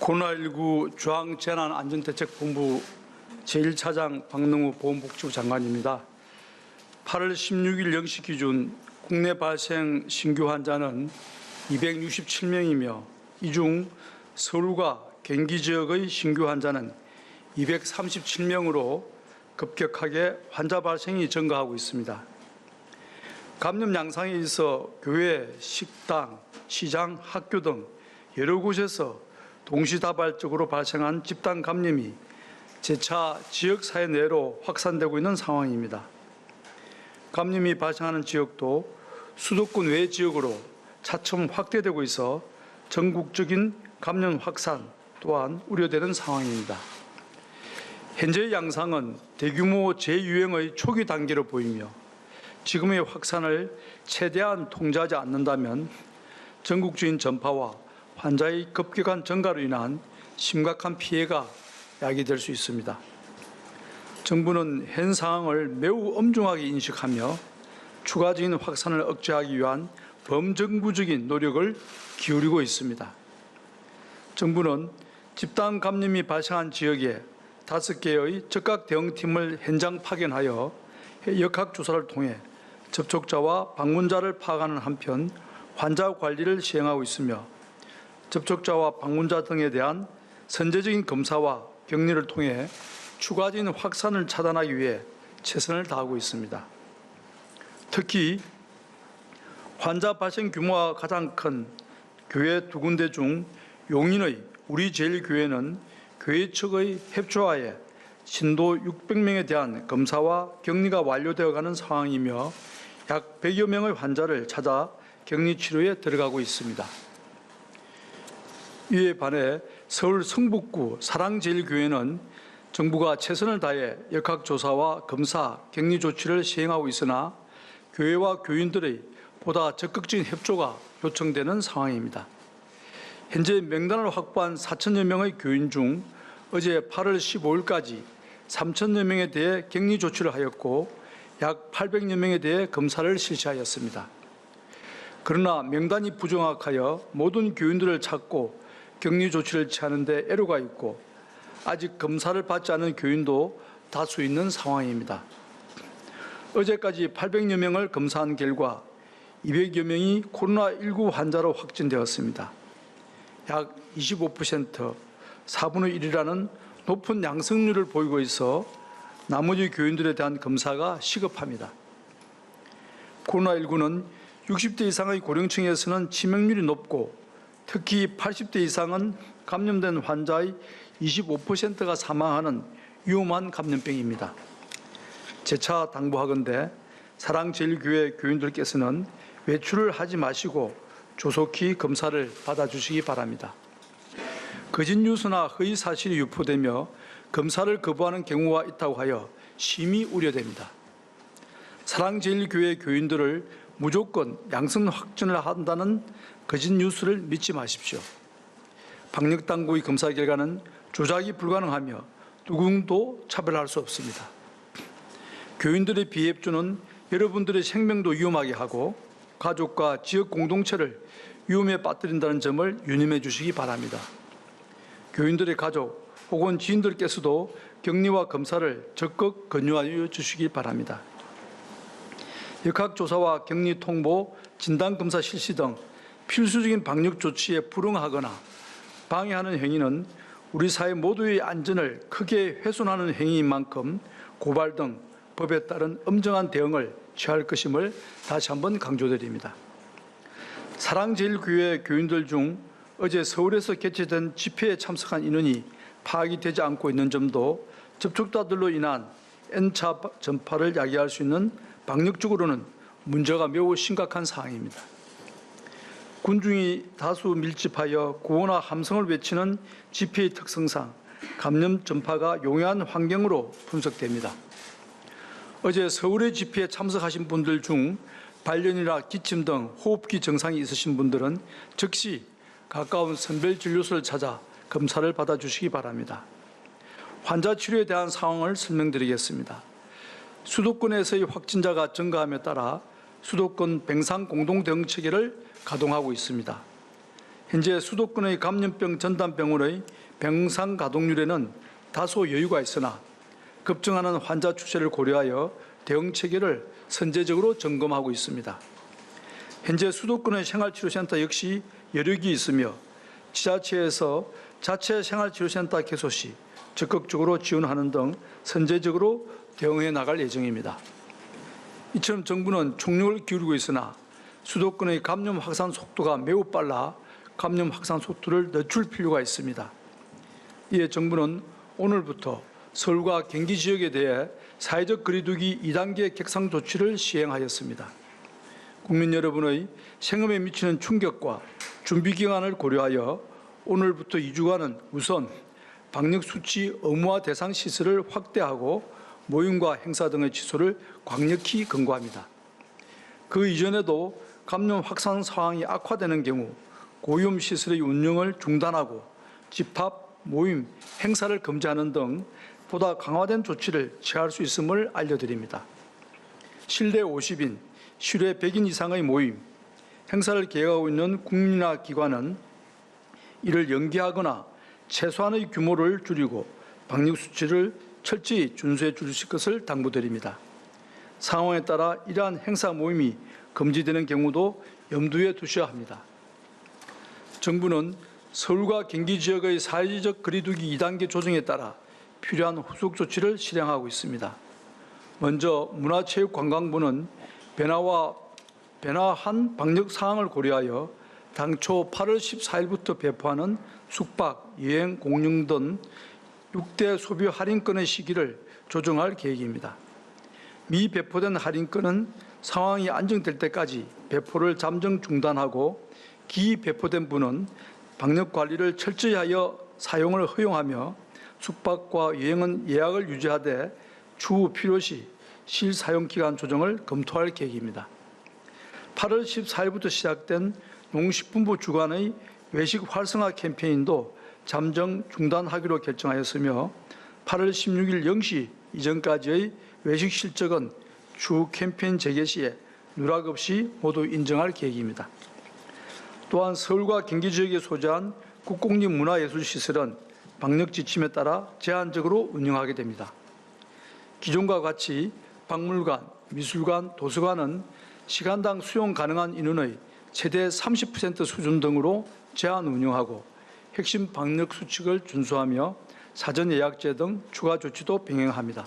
코로나19 중앙재난안전대책본부 제1차장 박능우 보건복지부 장관입니다. 8월 16일 0시 기준 국내 발생 신규 환자는 267명이며 이 중 서울과 경기 지역의 신규 환자는 237명으로 급격하게 환자 발생이 증가하고 있습니다. 감염 양상에 있어 교회, 식당, 시장, 학교 등 여러 곳에서 동시다발적으로 발생한 집단 감염이 재차 지역사회 내로 확산되고 있는 상황입니다. 감염이 발생하는 지역도 수도권 외 지역으로 차츰 확대되고 있어 전국적인 감염 확산 또한 우려되는 상황입니다. 현재의 양상은 대규모 재유행의 초기 단계로 보이며 지금의 확산을 최대한 통제하지 않는다면 전국적인 전파와 환자의 급격한 증가로 인한 심각한 피해가 야기될 수 있습니다. 정부는 현 상황을 매우 엄중하게 인식하며 추가적인 확산을 억제하기 위한 범정부적인 노력을 기울이고 있습니다. 정부는 집단 감염이 발생한 지역에 5개의 즉각 대응팀을 현장 파견하여 역학조사를 통해 접촉자와 방문자를 파악하는 한편 환자 관리를 시행하고 있으며 접촉자와 방문자 등에 대한 선제적인 검사와 격리를 통해 추가적인 확산을 차단하기 위해 최선을 다하고 있습니다. 특히 환자 발생 규모가 가장 큰 교회 2군데 중 용인의 우리제일교회는 교회 측의 협조하에 신도 600명에 대한 검사와 격리가 완료되어 가는 상황이며 약 100여 명의 환자를 찾아 격리 치료에 들어가고 있습니다. 이에 반해 서울 성북구 사랑제일교회는 정부가 최선을 다해 역학조사와 검사, 격리 조치를 시행하고 있으나 교회와 교인들의 보다 적극적인 협조가 요청되는 상황입니다. 현재 명단을 확보한 4천여 명의 교인 중 어제 8월 15일까지 3천여 명에 대해 격리 조치를 하였고 약 800여 명에 대해 검사를 실시하였습니다. 그러나 명단이 부정확하여 모든 교인들을 찾고 격리 조치를 취하는 데 애로가 있고 아직 검사를 받지 않은 교인도 다수 있는 상황입니다. 어제까지 800여 명을 검사한 결과 200여 명이 코로나19 환자로 확진되었습니다. 약 25%, 4분의 1이라는 높은 양성률을 보이고 있어 나머지 교인들에 대한 검사가 시급합니다. 코로나19는 60대 이상의 고령층에서는 치명률이 높고 특히 80대 이상은 감염된 환자의 25%가 사망하는 위험한 감염병입니다. 재차 당부하건대 사랑제일교회 교인들께서는 외출을 하지 마시고 조속히 검사를 받아주시기 바랍니다. 거짓 뉴스나 허위 사실이 유포되며 검사를 거부하는 경우가 있다고 하여 심히 우려됩니다. 사랑제일교회 교인들을 무조건 양성 확진을 한다는 거짓 뉴스를 믿지 마십시오. 방역당국의 검사 결과는 조작이 불가능하며 누구도 차별할 수 없습니다. 교인들의 비협조는 여러분들의 생명도 위험하게 하고 가족과 지역 공동체를 위험에 빠뜨린다는 점을 유념해 주시기 바랍니다. 교인들의 가족 혹은 지인들께서도 격리와 검사를 적극 권유하여 주시기 바랍니다. 역학조사와 격리 통보, 진단검사 실시 등 필수적인 방역 조치에 불응하거나 방해하는 행위는 우리 사회 모두의 안전을 크게 훼손하는 행위인 만큼 고발 등 법에 따른 엄정한 대응을 취할 것임을 다시 한번 강조드립니다. 사랑제일교회 교인들 중 어제 서울에서 개최된 집회에 참석한 인원이 파악이 되지 않고 있는 점도 접촉자들로 인한 N차 전파를 야기할 수 있는 방역적으로는 문제가 매우 심각한 사항입니다. 군중이 다수 밀집하여 구호나 함성을 외치는 집회의 특성상 감염 전파가 용이한 환경으로 분석됩니다. 어제 서울의 집회에 참석하신 분들 중 발열이나 기침 등 호흡기 증상이 있으신 분들은 즉시 가까운 선별진료소를 찾아 검사를 받아주시기 바랍니다. 환자 치료에 대한 상황을 설명드리겠습니다. 수도권에서의 확진자가 증가함에 따라 수도권 뱅상 공동대응체계를 가동하고 있습니다. 현재 수도권의 감염병 전담병원의 병상 가동률에는 다소 여유가 있으나 급증하는 환자 추세를 고려하여 대응 체계를 선제적으로 점검하고 있습니다. 현재 수도권의 생활치료센터 역시 여력이 있으며 지자체에서 자체 생활치료센터 개소 시 적극적으로 지원하는 등 선제적으로 대응해 나갈 예정입니다. 이처럼 정부는 총력을 기울이고 있으나 수도권의 감염 확산 속도가 매우 빨라 감염 확산 속도를 늦출 필요가 있습니다. 이에 정부는 오늘부터 서울과 경기 지역에 대해 사회적 거리두기 2단계 격상 조치를 시행하였습니다. 국민 여러분의 생업에 미치는 충격과 준비 기간을 고려하여 오늘부터 2주간은 우선 방역수치 의무화 대상 시설을 확대하고 모임과 행사 등의 취소를 강력히 권고합니다. 그 이전에도 감염 확산 상황이 악화되는 경우 고위험 시설의 운영을 중단하고 집합, 모임, 행사를 금지하는 등 보다 강화된 조치를 취할 수 있음을 알려드립니다. 실내 50인, 실외 100인 이상의 모임, 행사를 계획하고 있는 국민이나 기관은 이를 연기하거나 최소한의 규모를 줄이고 방역수칙을 철저히 준수해 주실 것을 당부드립니다. 상황에 따라 이러한 행사 모임이 금지되는 경우도 염두에 두셔야 합니다. 정부는 서울과 경기 지역의 사회적 거리두기 2단계 조정에 따라 필요한 후속 조치를 실행하고 있습니다. 먼저 문화체육관광부는 변화한 방역 상황을 고려하여 당초 8월 14일부터 배포하는 숙박, 여행, 공연 등 6대 소비 할인권의 시기를 조정할 계획입니다. 미배포된 할인권은 상황이 안정될 때까지 배포를 잠정 중단하고 기배포된 분은 방역 관리를 철저히 하여 사용을 허용하며 숙박과 여행은 예약을 유지하되 추후 필요시 실사용 기간 조정을 검토할 계획입니다. 8월 14일부터 시작된 농식품부 주관의 외식 활성화 캠페인도 잠정 중단하기로 결정하였으며 8월 16일 0시 이전까지의 외식 실적은 추후 캠페인 재개 시에 누락 없이 모두 인정할 계획입니다. 또한 서울과 경기 지역에 소재한 국공립 문화예술시설은 방역 지침에 따라 제한적으로 운영하게 됩니다. 기존과 같이 박물관, 미술관, 도서관은 시간당 수용 가능한 인원의 최대 30% 수준 등으로 제한 운영하고 핵심 방역 수칙을 준수하며 사전 예약제 등 추가 조치도 병행합니다.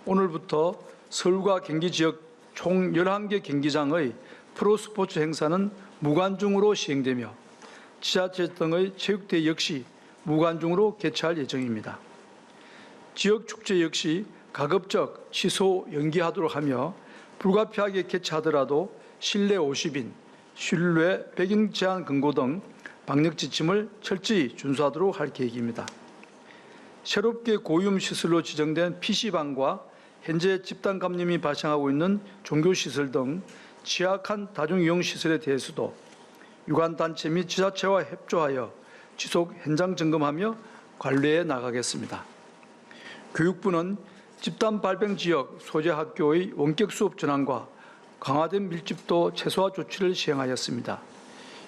오늘부터 서울과 경기 지역 총 11개 경기장의 프로스포츠 행사는 무관중으로 시행되며 지자체 등의 체육대회 역시 무관중으로 개최할 예정입니다. 지역 축제 역시 가급적 취소, 연기하도록 하며 불가피하게 개최하더라도 실내 50인, 실외 100인 제한 금고 등 방역 지침을 철저히 준수하도록 할 계획입니다. 새롭게 고위험 시설로 지정된 PC방과 현재 집단 감염이 발생하고 있는 종교시설 등 취약한 다중이용시설에 대해서도 유관단체 및 지자체와 협조하여 지속 현장 점검하며 관리해 나가겠습니다. 교육부는 집단 발병 지역 소재 학교의 원격 수업 전환과 강화된 밀집도 최소화 조치를 시행하였습니다.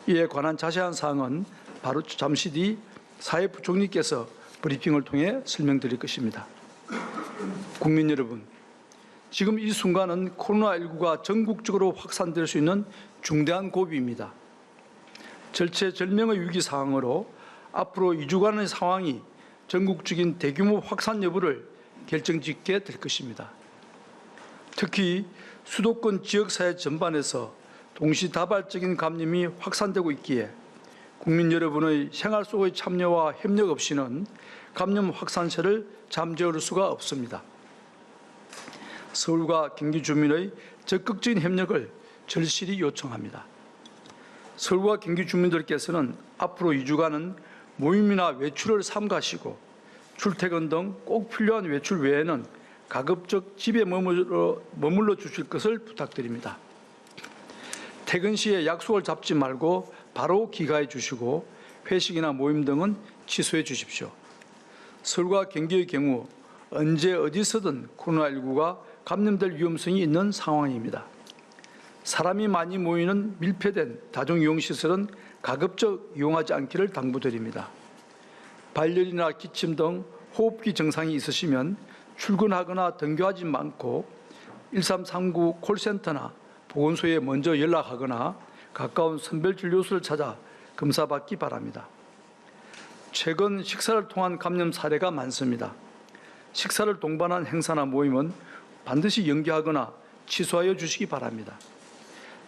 이에 관한 자세한 사항은 바로 잠시 뒤 사회부총리께서 브리핑을 통해 설명드릴 것입니다. 국민 여러분, 지금 이 순간은 코로나19가 전국적으로 확산될 수 있는 중대한 고비입니다. 절체절명의 위기 상황으로 앞으로 2주간의 상황이 전국적인 대규모 확산 여부를 결정짓게 될 것입니다. 특히 수도권 지역사회 전반에서 동시다발적인 감염이 확산되고 있기에 국민 여러분의 생활 속의 참여와 협력 없이는 감염 확산세를 잠재울 수가 없습니다. 서울과 경기 주민의 적극적인 협력을 절실히 요청합니다. 서울과 경기 주민들께서는 앞으로 2주간은 모임이나 외출을 삼가시고 출퇴근 등 꼭 필요한 외출 외에는 가급적 집에 머물러 주실 것을 부탁드립니다. 퇴근 시에 약속을 잡지 말고 바로 귀가해 주시고 회식이나 모임 등은 취소해 주십시오. 서울과 경기의 경우 언제 어디서든 코로나19가 감염될 위험성이 있는 상황입니다. 사람이 많이 모이는 밀폐된 다중이용시설은 가급적 이용하지 않기를 당부드립니다. 발열이나 기침 등 호흡기 증상이 있으시면 출근하거나 등교하지 않고 1339 콜센터나 보건소에 먼저 연락하거나 가까운 선별진료소를 찾아 검사받기 바랍니다. 최근 식사를 통한 감염 사례가 많습니다. 식사를 동반한 행사나 모임은 반드시 연기하거나 취소하여 주시기 바랍니다.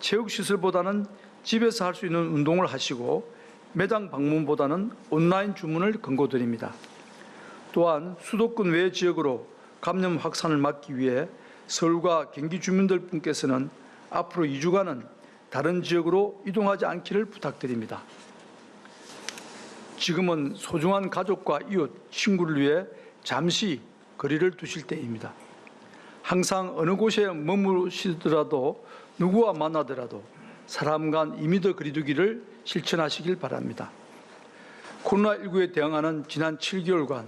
체육시설보다는 집에서 할 수 있는 운동을 하시고 매장 방문보다는 온라인 주문을 권고드립니다. 또한 수도권 외 지역으로 감염 확산을 막기 위해 서울과 경기 주민들 분께서는 앞으로 2주간은 다른 지역으로 이동하지 않기를 부탁드립니다. 지금은 소중한 가족과 이웃, 친구를 위해 잠시 거리를 두실 때입니다. 항상 어느 곳에 머무시더라도 누구와 만나더라도 사람 간 2m 거리두기를 실천하시길 바랍니다. 코로나19에 대응하는 지난 7개월간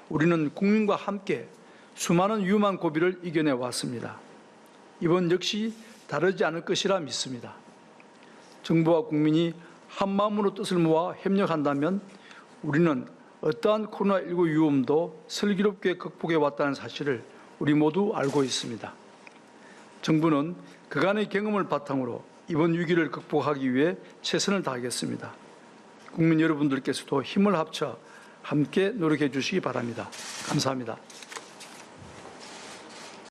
우리는 국민과 함께 수많은 위험한 고비를 이겨내 왔습니다. 이번 역시 다르지 않을 것이라 믿습니다. 정부와 국민이 한마음으로 뜻을 모아 협력한다면 우리는 어떠한 코로나19 위험도 슬기롭게 극복해 왔다는 사실을 우리 모두 알고 있습니다. 정부는 그간의 경험을 바탕으로 이번 위기를 극복하기 위해 최선을 다하겠습니다. 국민 여러분들께서도 힘을 합쳐 함께 노력해 주시기 바랍니다. 감사합니다.